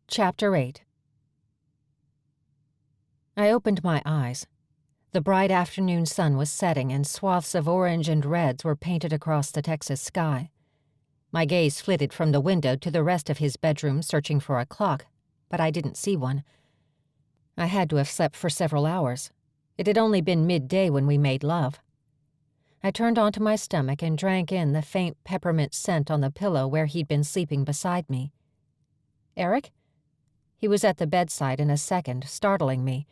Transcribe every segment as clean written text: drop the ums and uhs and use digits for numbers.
Chapter 8. I opened my eyes. The bright afternoon sun was setting and swaths of orange and reds were painted across the Texas sky. My gaze flitted from the window to the rest of his bedroom searching for a clock, but I didn't see one. I had to have slept for several hours. It had only been midday when we made love. I turned onto my stomach and drank in the faint peppermint scent on the pillow where he'd been sleeping beside me. Erick? He was at the bedside in a second, startling me.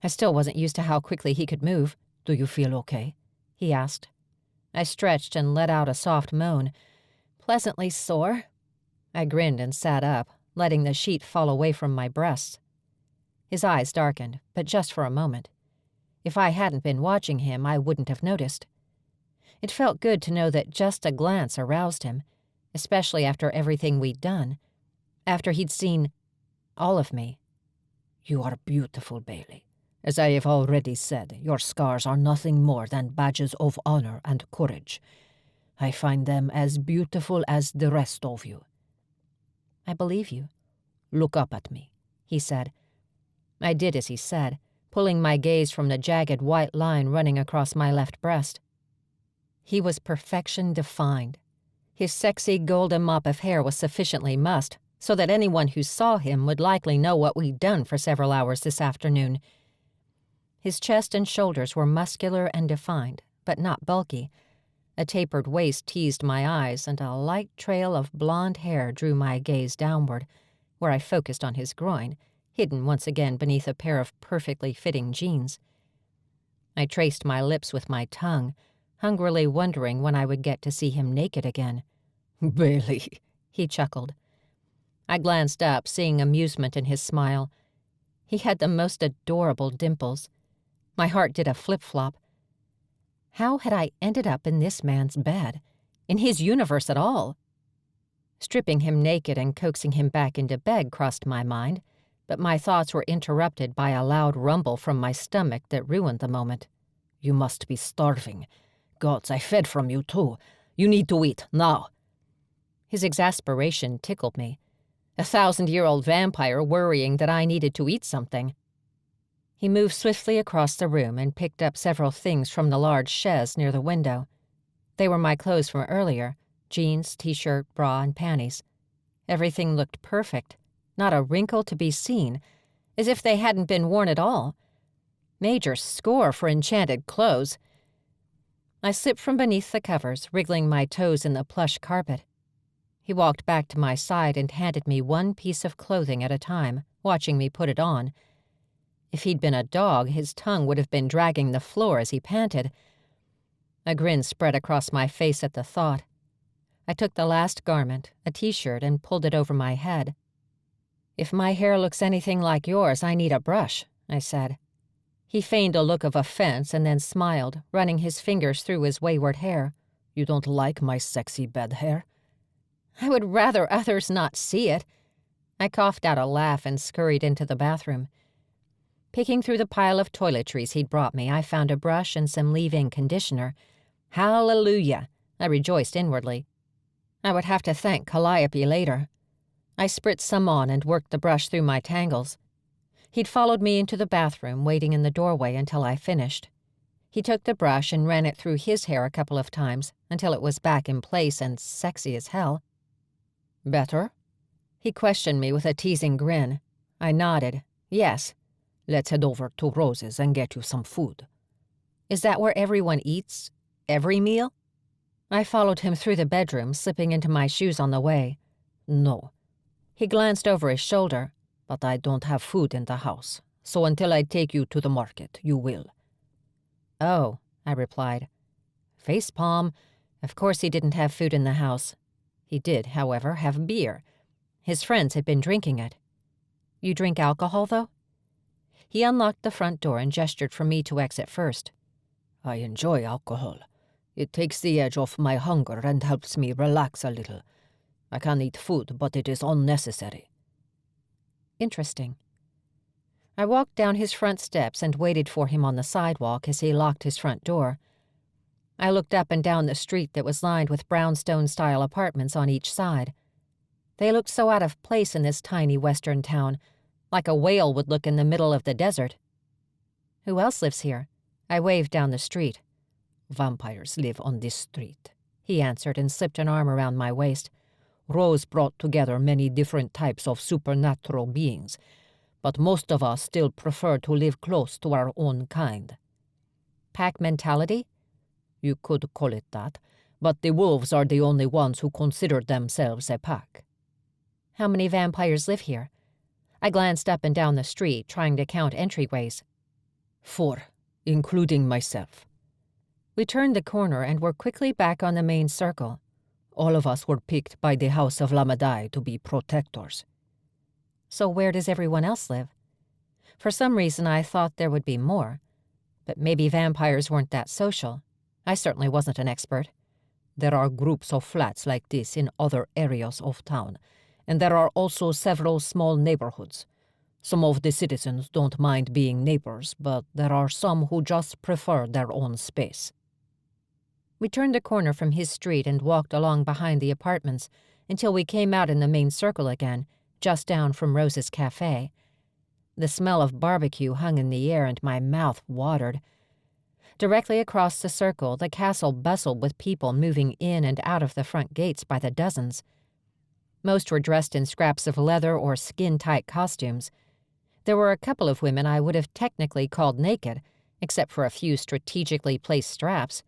I still wasn't used to how quickly he could move. "Do you feel okay?" he asked. I stretched and let out a soft moan. Pleasantly sore. I grinned and sat up, letting the sheet fall away from my breasts. His eyes darkened, but just for a moment. If I hadn't been watching him, I wouldn't have noticed. It felt good to know that just a glance aroused him, especially after everything we'd done. After he'd seen all of me. "You are beautiful, Bailey. As I have already said, your scars are nothing more than badges of honor and courage. I find them as beautiful as the rest of you." "I believe you." "Look up at me," he said. I did as he said, pulling my gaze from the jagged white line running across my left breast. He was perfection defined. His sexy golden mop of hair was sufficiently mussed so that anyone who saw him would likely know what we'd done for several hours this afternoon. His chest and shoulders were muscular and defined, but not bulky. A tapered waist teased my eyes, and a light trail of blonde hair drew my gaze downward, where I focused on his groin, hidden once again beneath a pair of perfectly fitting jeans. I traced my lips with my tongue, hungrily wondering when I would get to see him naked again. "Bailey," he chuckled. I glanced up, seeing amusement in his smile. He had the most adorable dimples. My heart did a flip-flop. How had I ended up in this man's bed? In his universe at all? Stripping him naked and coaxing him back into bed crossed my mind, but my thoughts were interrupted by a loud rumble from my stomach that ruined the moment. "You must be starving. Gods, I fed from you too. You need to eat, now." His exasperation tickled me. 1,000-year-old vampire worrying that I needed to eat something. He moved swiftly across the room and picked up several things from the large chaise near the window. They were my clothes from earlier, jeans, t-shirt, bra, and panties. Everything looked perfect, not a wrinkle to be seen, as if they hadn't been worn at all. Major score for enchanted clothes. I slipped from beneath the covers, wriggling my toes in the plush carpet. He walked back to my side and handed me one piece of clothing at a time, watching me put it on. If he'd been a dog, his tongue would have been dragging the floor as he panted. A grin spread across my face at the thought. I took the last garment, a t-shirt, and pulled it over my head. "If my hair looks anything like yours, I need a brush," I said. He feigned a look of offense and then smiled, running his fingers through his wayward hair. "You don't like my sexy bed hair?" "I would rather others not see it." I coughed out a laugh and scurried into the bathroom. Picking through the pile of toiletries he'd brought me, I found a brush and some leave-in conditioner. Hallelujah! I rejoiced inwardly. I would have to thank Calliope later. I spritzed some on and worked the brush through my tangles. He'd followed me into the bathroom, waiting in the doorway until I finished. He took the brush and ran it through his hair a couple of times until it was back in place and sexy as hell. "Better?" He questioned me with a teasing grin. I nodded. Yes. "Let's head over to Rose's and get you some food." "Is that where everyone eats? Every meal?" I followed him through the bedroom, slipping into my shoes on the way. "No." He glanced over his shoulder. "But I don't have food in the house, so until I take you to the market, you will." "Oh," I replied. Facepalm. Of course he didn't have food in the house. He did, however, have beer. His friends had been drinking it. "You drink alcohol, though?" He unlocked the front door and gestured for me to exit first. "I enjoy alcohol. It takes the edge off my hunger and helps me relax a little. I can eat food, but it is unnecessary." Interesting. I walked down his front steps and waited for him on the sidewalk as he locked his front door. I looked up and down the street that was lined with brownstone-style apartments on each side. They looked so out of place in this tiny western town, like a whale would look in the middle of the desert. Who else lives here? I waved down the street. Vampires live on this street, he answered and slipped an arm around my waist. Rose brought together many different types of supernatural beings, but most of us still prefer to live close to our own kind. Pack mentality? You could call it that, but the wolves are the only ones who consider themselves a pack. How many vampires live here? I glanced up and down the street, trying to count entryways. 4, including myself. We turned the corner and were quickly back on the main circle. All of us were picked by the House of Lamadai to be protectors. So where does everyone else live? For some reason I thought there would be more, but maybe vampires weren't that social. I certainly wasn't an expert. There are groups of flats like this in other areas of town, and there are also several small neighborhoods. Some of the citizens don't mind being neighbors, but there are some who just prefer their own space. We turned the corner from his street and walked along behind the apartments until we came out in the main circle again, just down from Rose's cafe. The smell of barbecue hung in the air and my mouth watered. Directly across the circle, the castle bustled with people moving in and out of the front gates by the dozens. Most were dressed in scraps of leather or skin-tight costumes. There were a couple of women I would have technically called naked, except for a few strategically placed straps.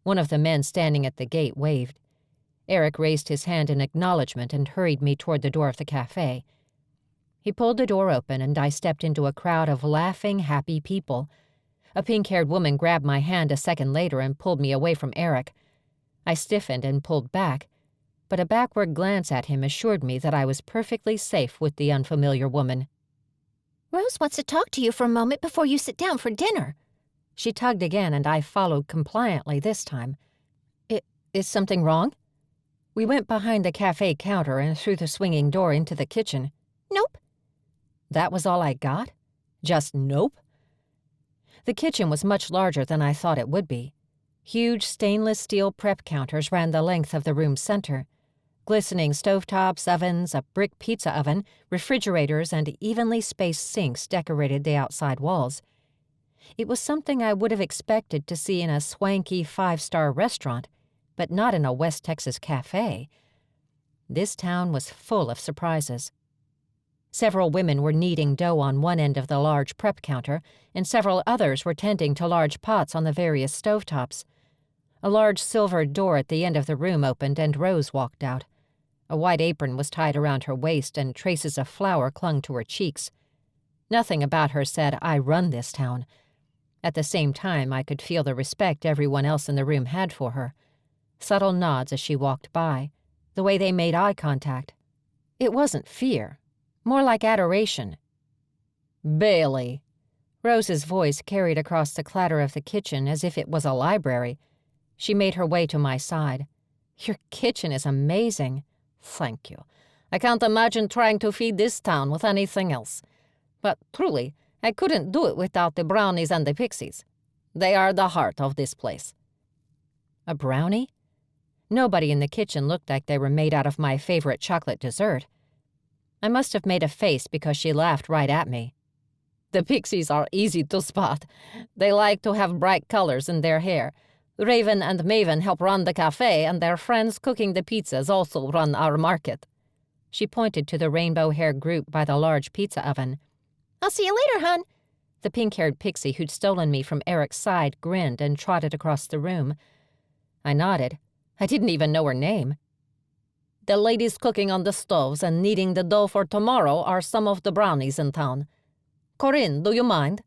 One of the men standing at the gate waved. Erick raised his hand in acknowledgement and hurried me toward the door of the cafe. He pulled the door open and I stepped into a crowd of laughing, happy people. A pink-haired woman grabbed my hand a second later and pulled me away from Erick. I stiffened and pulled back, but a backward glance at him assured me that I was perfectly safe with the unfamiliar woman. "Rose wants to talk to you for a moment before you sit down for dinner." She tugged again, and I followed compliantly this time. Is something wrong? We went behind the cafe counter and through the swinging door into the kitchen. "Nope." That was all I got? Just nope? The kitchen was much larger than I thought it would be. Huge stainless steel prep counters ran the length of the room's center. Glistening stovetops, ovens, a brick pizza oven, refrigerators, and evenly spaced sinks decorated the outside walls. It was something I would have expected to see in a swanky 5-star restaurant, but not in a West Texas cafe. This town was full of surprises. Several women were kneading dough on one end of the large prep counter, and several others were tending to large pots on the various stovetops. A large silver door at the end of the room opened and Rose walked out. A white apron was tied around her waist and traces of flour clung to her cheeks. Nothing about her said, "I run this town." At the same time, I could feel the respect everyone else in the room had for her. Subtle nods as she walked by, the way they made eye contact. It wasn't fear, more like adoration. "Bailey." Rose's voice carried across the clatter of the kitchen as if it was a library. She made her way to my side. "Your kitchen is amazing." "Thank you. I can't imagine trying to feed this town with anything else. But truly, I couldn't do it without the brownies and the pixies. They are the heart of this place." A brownie? Nobody in the kitchen looked like they were made out of my favorite chocolate dessert. I must have made a face because she laughed right at me. "The pixies are easy to spot. They like to have bright colors in their hair. Raven and Maven help run the cafe, and their friends cooking the pizzas also run our market." She pointed to the rainbow-haired group by the large pizza oven. "I'll see you later, hon." The pink-haired pixie who'd stolen me from Erick's side grinned and trotted across the room. I nodded. I didn't even know her name. "The ladies cooking on the stoves and kneading the dough for tomorrow are some of the brownies in town. Corinne, do you mind?"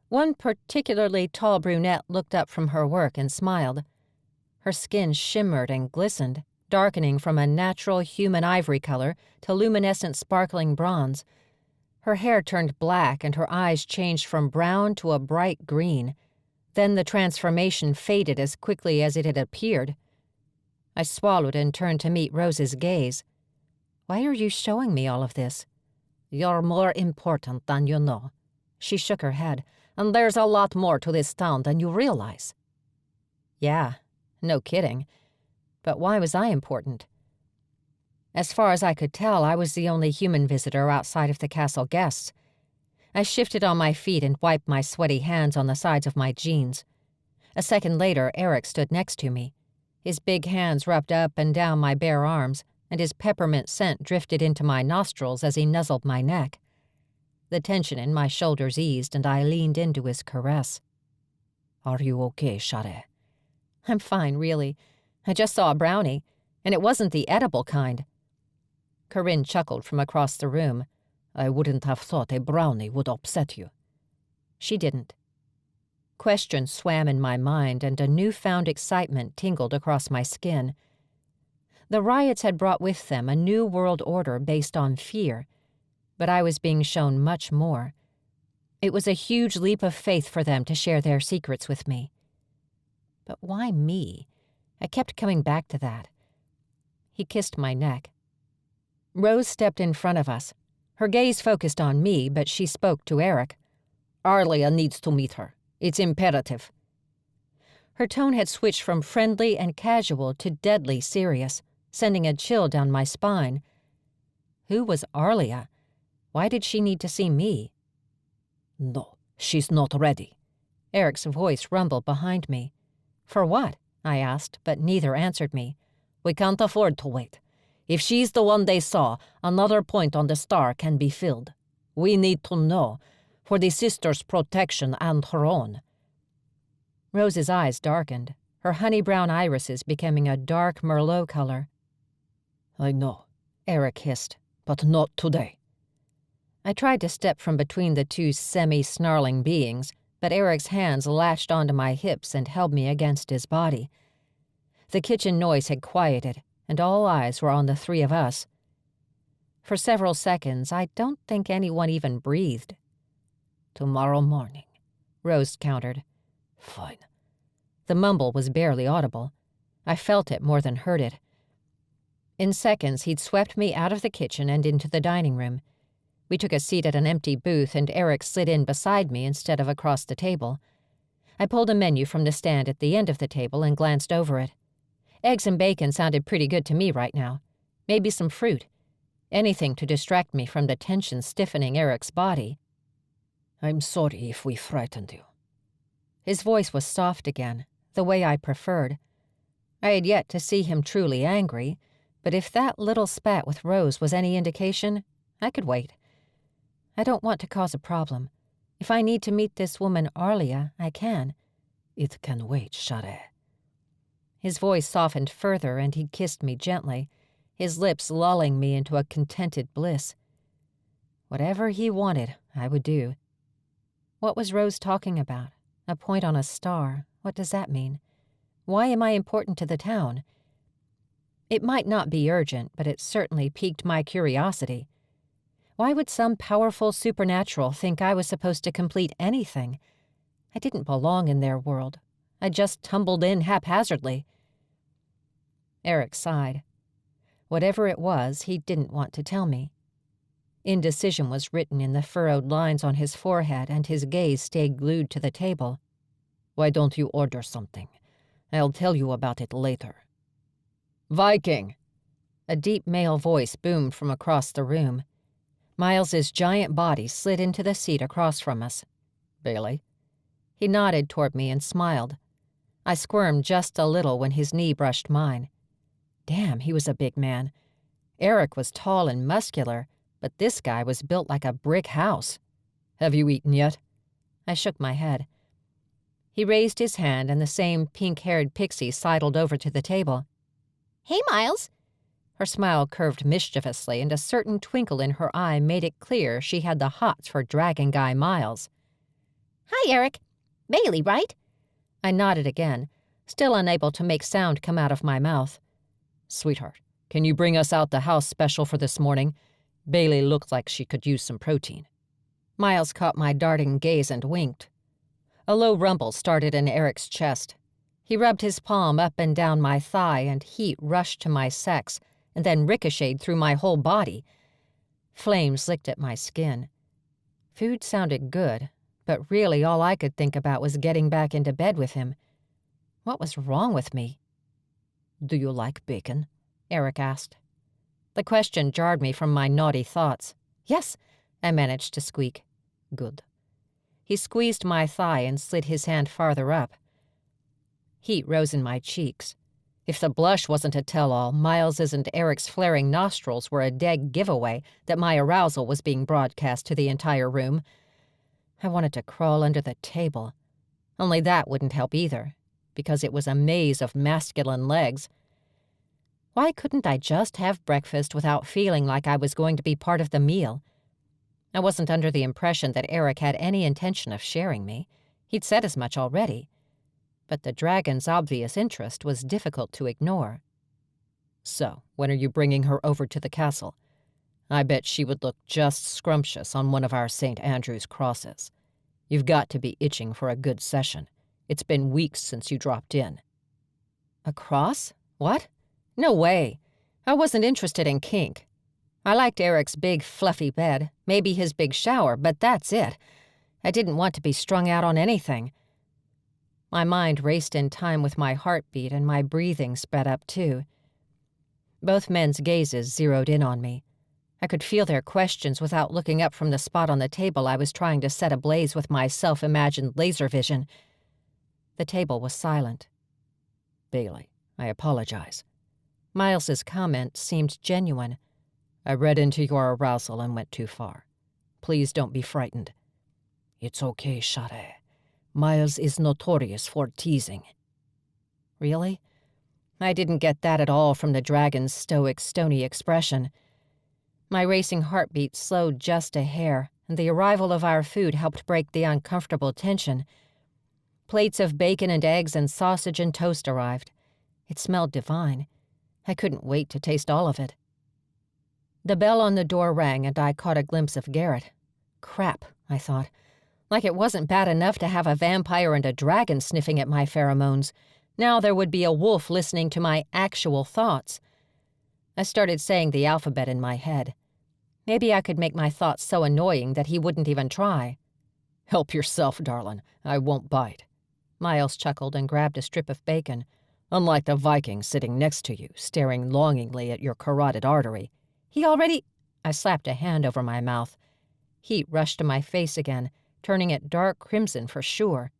One particularly tall brunette looked up from her work and smiled. Her skin shimmered and glistened, darkening from a natural human ivory color to luminescent sparkling bronze. Her hair turned black and her eyes changed from brown to a bright green. Then the transformation faded as quickly as it had appeared. I swallowed and turned to meet Rose's gaze. "Why are you showing me all of this?" "You're more important than you know." She shook her head. "And there's a lot more to this town than you realize." Yeah, no kidding. But why was I important? As far as I could tell, I was the only human visitor outside of the castle guests. I shifted on my feet and wiped my sweaty hands on the sides of my jeans. A second later, Erick stood next to me. His big hands rubbed up and down my bare arms, and his peppermint scent drifted into my nostrils as he nuzzled my neck. The tension in my shoulders eased, and I leaned into his caress. "Are you okay, Shannan?" "I'm fine, really. I just saw a brownie, and it wasn't the edible kind." Corinne chuckled from across the room. "I wouldn't have thought a brownie would upset you." She didn't. Questions swam in my mind, and a newfound excitement tingled across my skin. The riots had brought with them a new world order based on fear, but I was being shown much more. It was a huge leap of faith for them to share their secrets with me. But why me? I kept coming back to that. He kissed my neck. Rose stepped in front of us. Her gaze focused on me, but she spoke to Erick. "Arlia needs to meet her. It's imperative." Her tone had switched from friendly and casual to deadly serious, sending a chill down my spine. Who was Arlia? Why did she need to see me? "No, she's not ready." Erick's voice rumbled behind me. For what? I asked, but neither answered me. "We can't afford to wait. If she's the one they saw, another point on the star can be filled. We need to know, for the sister's protection and her own." Rose's eyes darkened, her honey-brown irises becoming a dark Merlot color. "I know," Erick hissed, "but not today." I tried to step from between the two semi-snarling beings, but Erick's hands latched onto my hips and held me against his body. The kitchen noise had quieted, and all eyes were on the three of us. For several seconds, I don't think anyone even breathed. "Tomorrow morning," Rose countered. "Fine." The mumble was barely audible. I felt it more than heard it. In seconds, he'd swept me out of the kitchen and into the dining room. We took a seat at an empty booth, and Erick slid in beside me instead of across the table. I pulled a menu from the stand at the end of the table and glanced over it. Eggs and bacon sounded pretty good to me right now. Maybe some fruit. Anything to distract me from the tension stiffening Erick's body. "I'm sorry if we frightened you." His voice was soft again, the way I preferred. I had yet to see him truly angry, but if that little spat with Rose was any indication, I could wait. I don't want to cause a problem. If I need to meet this woman Arlia, I can. "It can wait, Shannan." His voice softened further, and he kissed me gently, his lips lulling me into a contented bliss. Whatever he wanted, I would do. What was Rose talking about? A point on a star. What does that mean? Why am I important to the town? It might not be urgent, but it certainly piqued my curiosity. Why would some powerful supernatural think I was supposed to complete anything? I didn't belong in their world. I just tumbled in haphazardly. Erick sighed. Whatever it was, he didn't want to tell me. Indecision was written in the furrowed lines on his forehead, and his gaze stayed glued to the table. "Why don't you order something? I'll tell you about it later." "Viking!" A deep male voice boomed from across the room. Miles's giant body slid into the seat across from us. "Bailey?" He nodded toward me and smiled. I squirmed just a little when his knee brushed mine. Damn, he was a big man. Erick was tall and muscular, but this guy was built like a brick house. "Have you eaten yet?" I shook my head. He raised his hand, and the same pink-haired pixie sidled over to the table. Hey, Miles. Her smile curved mischievously, and a certain twinkle in her eye made it clear she had the hots for Dragon Guy Miles. Hi, Erick. Bailey, right? I nodded again, still unable to make sound come out of my mouth. "Sweetheart, can you bring us out the house special for this morning? Bailey looked like she could use some protein." Miles caught my darting gaze and winked. A low rumble started in Erick's chest. He rubbed his palm up and down my thigh, and heat rushed to my sex, and then ricocheted through my whole body. Flames licked at my skin. Food sounded good, but really all I could think about was getting back into bed with him. What was wrong with me? "Do you like bacon?" Erick asked. The question jarred me from my naughty thoughts. "Yes," I managed to squeak. "Good." He squeezed my thigh and slid his hand farther up. Heat rose in my cheeks. If the blush wasn't a tell-all, Miles's and Erick's flaring nostrils were a dead giveaway that my arousal was being broadcast to the entire room. I wanted to crawl under the table. Only that wouldn't help either, because it was a maze of masculine legs. Why couldn't I just have breakfast without feeling like I was going to be part of the meal? I wasn't under the impression that Erick had any intention of sharing me. He'd said as much already. But the dragon's obvious interest was difficult to ignore. "So, when are you bringing her over to the castle? I bet she would look just scrumptious on one of our St. Andrew's crosses. You've got to be itching for a good session. It's been weeks since you dropped in." A cross? What? No way. I wasn't interested in kink. I liked Erick's big, fluffy bed, maybe his big shower, but that's it. I didn't want to be strung out on anything. My mind raced in time with my heartbeat, and my breathing sped up too. Both men's gazes zeroed in on me. I could feel their questions without looking up from the spot on the table I was trying to set ablaze with my self-imagined laser vision. The table was silent. "Bailey, I apologize." Miles's comment seemed genuine. "I read into your arousal and went too far. Please don't be frightened." "It's okay, Shade. Miles is notorious for teasing." Really? I didn't get that at all from the dragon's stoic, stony expression. My racing heartbeat slowed just a hair, and the arrival of our food helped break the uncomfortable tension. Plates of bacon and eggs and sausage and toast arrived. It smelled divine. I couldn't wait to taste all of it. The bell on the door rang, and I caught a glimpse of Garrett. Crap, I thought. Like it wasn't bad enough to have a vampire and a dragon sniffing at my pheromones. Now there would be a wolf listening to my actual thoughts. I started saying the alphabet in my head. Maybe I could make my thoughts so annoying that he wouldn't even try. "Help yourself, darling. I won't bite." Miles chuckled and grabbed a strip of bacon. "Unlike the Viking sitting next to you, staring longingly at your carotid artery." He already... I slapped a hand over my mouth. Heat rushed to my face again, turning it dark crimson for sure.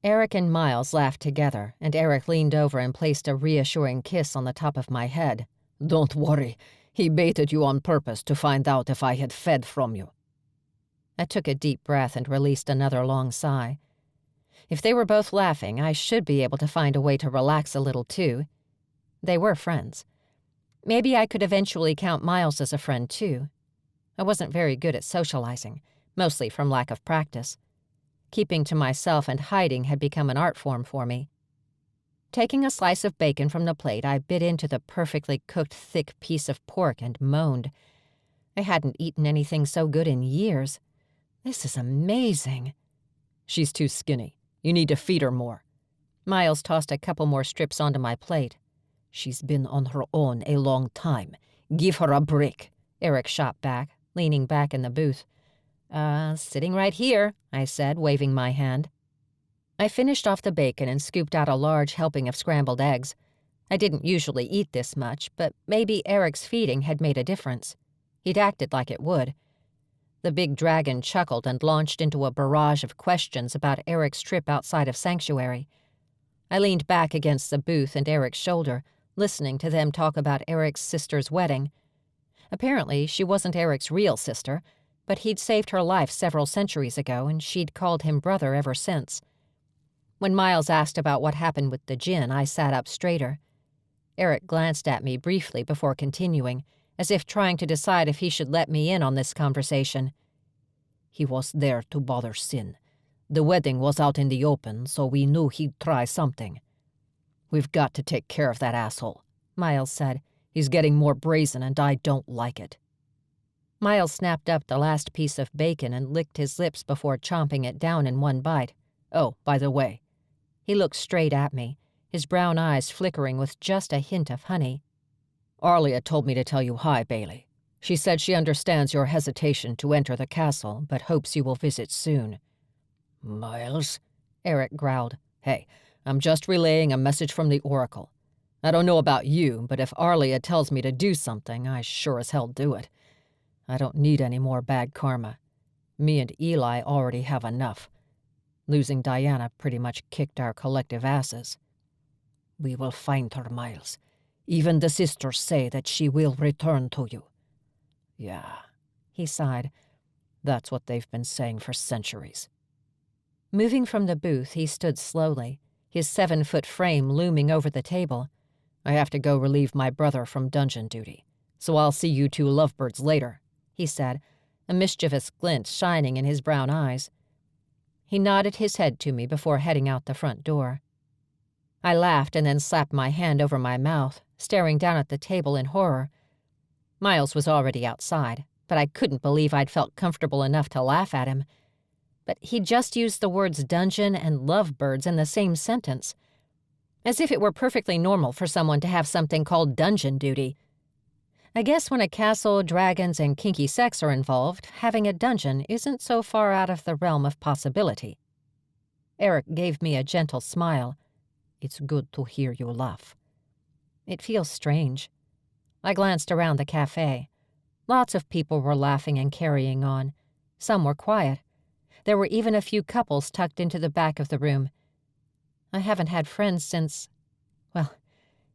Erick and Miles laughed together, and Erick leaned over and placed a reassuring kiss on the top of my head. "Don't worry. He baited you on purpose to find out if I had fed from you." I took a deep breath and released another long sigh. If they were both laughing, I should be able to find a way to relax a little too. They were friends. Maybe I could eventually count Miles as a friend too. I wasn't very good at socializing, mostly from lack of practice. Keeping to myself and hiding had become an art form for me. Taking a slice of bacon from the plate, I bit into the perfectly cooked thick piece of pork and moaned. I hadn't eaten anything so good in years. This is amazing. "She's too skinny. You need to feed her more." Miles tossed a couple more strips onto my plate. "She's been on her own a long time. Give her a break," Erick shot back, leaning back in the booth. Sitting right here," I said, waving my hand. I finished off the bacon and scooped out a large helping of scrambled eggs. I didn't usually eat this much, but maybe Erick's feeding had made a difference. He'd acted like it would. The big dragon chuckled and launched into a barrage of questions about Erick's trip outside of Sanctuary. I leaned back against the booth and Erick's shoulder, listening to them talk about Erick's sister's wedding. Apparently, she wasn't Erick's real sister, but he'd saved her life several centuries ago, and she'd called him brother ever since. When Miles asked about what happened with the djinn, I sat up straighter. Erick glanced at me briefly before continuing, as if trying to decide if he should let me in on this conversation. "He was there to bother Sin. The wedding was out in the open, so we knew he'd try something. We've got to take care of that asshole," Miles said. "He's getting more brazen, and I don't like it." Miles snapped up the last piece of bacon and licked his lips before chomping it down in one bite. "Oh, by the way." He looked straight at me, his brown eyes flickering with just a hint of honey. "Arlia told me to tell you hi, Bailey. She said she understands your hesitation to enter the castle, but hopes you will visit soon." "Miles?" Erick growled. "Hey, I'm just relaying a message from the Oracle. I don't know about you, but if Arlia tells me to do something, I sure as hell do it. I don't need any more bad karma. Me and Eli already have enough. Losing Diana pretty much kicked our collective asses. We will find her, Miles. Even the sisters say that she will return to you. Yeah, he sighed. That's what they've been saying for centuries. Moving from the booth, he stood slowly, his 7-foot frame looming over the table. I have to go relieve my brother from dungeon duty, so I'll see you two lovebirds later, he said, a mischievous glint shining in his brown eyes. He nodded his head to me before heading out the front door. I laughed and then slapped my hand over my mouth, staring down at the table in horror. Miles was already outside, but I couldn't believe I'd felt comfortable enough to laugh at him. But he just used the words dungeon and lovebirds in the same sentence, as if it were perfectly normal for someone to have something called dungeon duty. I guess when a castle, dragons, and kinky sex are involved, having a dungeon isn't so far out of the realm of possibility. Erick gave me a gentle smile. It's good to hear you laugh. It feels strange. I glanced around the cafe. Lots of people were laughing and carrying on. Some were quiet. There were even a few couples tucked into the back of the room. I haven't had friends since, well,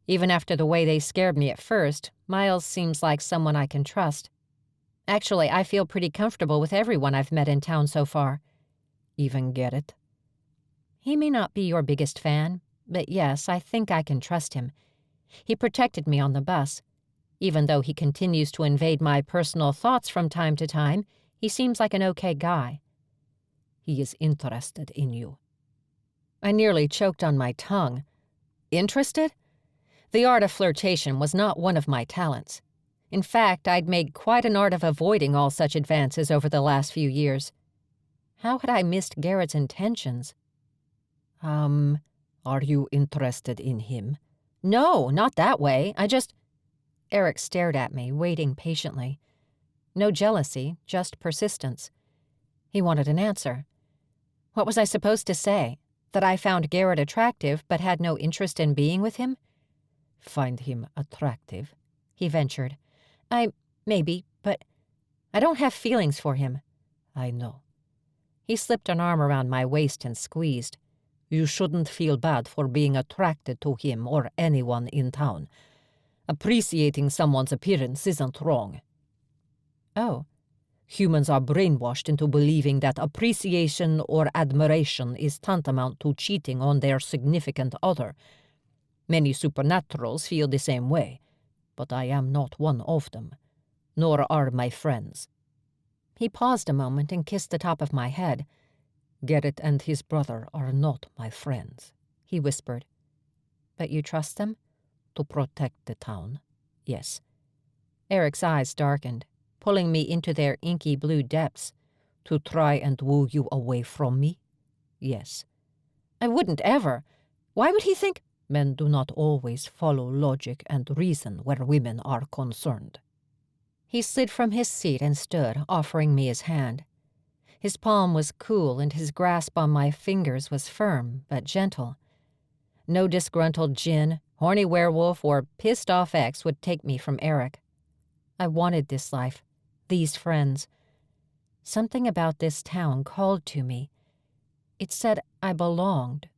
even after the way they scared me at first, Miles seems like someone I can trust. Actually, I feel pretty comfortable with everyone I've met in town so far. Even Garrett? He may not be your biggest fan, but yes, I think I can trust him. He protected me on the bus. Even though he continues to invade my personal thoughts from time to time, he seems like an okay guy. He is interested in you. I nearly choked on my tongue. Interested? The art of flirtation was not one of my talents. In fact, I'd made quite an art of avoiding all such advances over the last few years. How had I missed Garrett's intentions? Are you interested in him? No, not that way. Erick stared at me, waiting patiently. No jealousy, just persistence. He wanted an answer. What was I supposed to say? That I found Garrett attractive but had no interest in being with him? Find him attractive? He ventured. Maybe, but I don't have feelings for him. I know. He slipped an arm around my waist and squeezed. You shouldn't feel bad for being attracted to him or anyone in town. Appreciating someone's appearance isn't wrong. Oh. Humans are brainwashed into believing that appreciation or admiration is tantamount to cheating on their significant other. Many supernaturals feel the same way, but I am not one of them, nor are my friends. He paused a moment and kissed the top of my head. Garrett and his brother are not my friends, he whispered. But you trust them? To protect the town, yes. Erick's eyes darkened, pulling me into their inky blue depths. To try and woo you away from me? Yes. I wouldn't ever. Why would he think? Men do not always follow logic and reason where women are concerned. He slid from his seat and stood, offering me his hand. His palm was cool and his grasp on my fingers was firm but gentle. No disgruntled djinn, horny werewolf, or pissed-off ex would take me from Erick. I wanted this life, these friends. Something about this town called to me. It said I belonged,